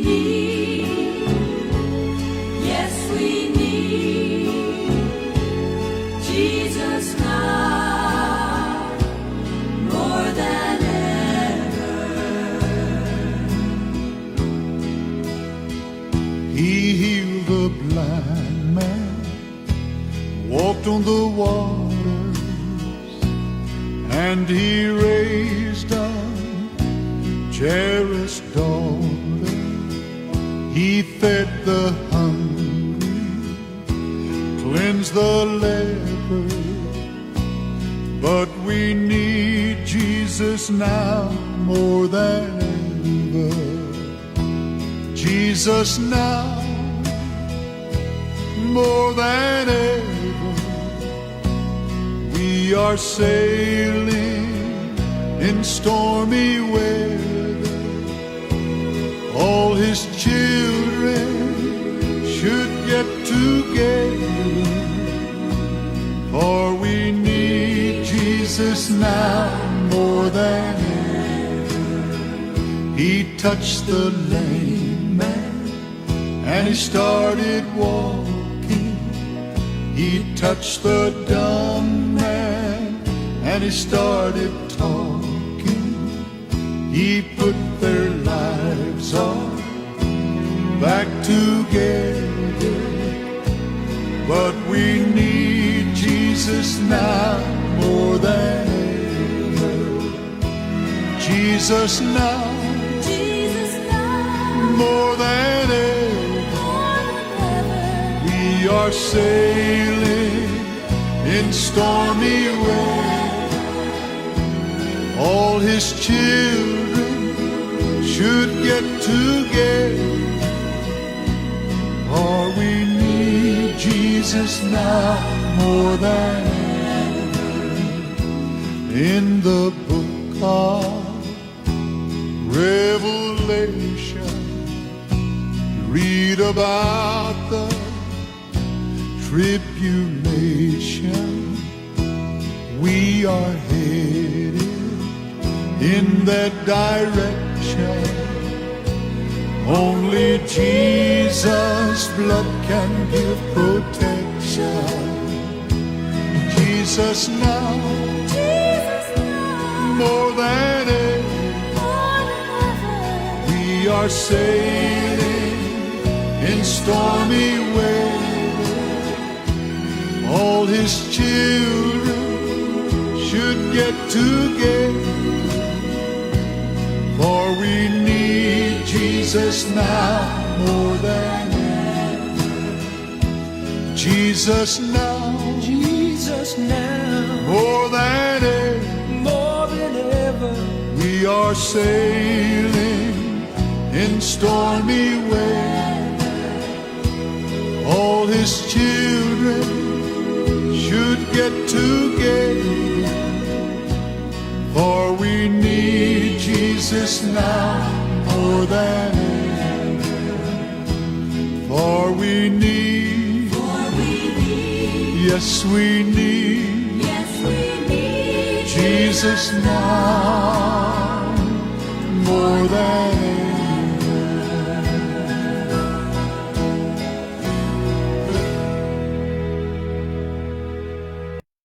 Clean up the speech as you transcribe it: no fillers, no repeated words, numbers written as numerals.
need, yes, we need Jesus now more than ever. He healed the blind man, walked on the waters, and he raised up Jairus' daughter. He fed the hungry, cleansed the leper. But we need Jesus now more than ever. Jesus now more than ever. We are sailing in stormy weather. All his children should get together, for we need Jesus now more than ever. He touched the lame man and he started walking. He touched the dumb man and he started talking. He put their lives on back together. But we need Jesus now more than ever. Jesus now more than ever. We are sailing in stormy weather. All his children should get together, for we need Jesus now more than ever. In the book of Revelation, read about the tribulation. We are headed in that direction. Only Jesus' blood can give protection. Jesus now more than ever. We are sailing in stormy weather. All his children should get together, for we need Jesus now more than ever. Jesus now more than ever. We are sailing in stormy weather. All his children should get together, for we need Jesus now more than ever. For we need, yes, we need Jesus now more than ever.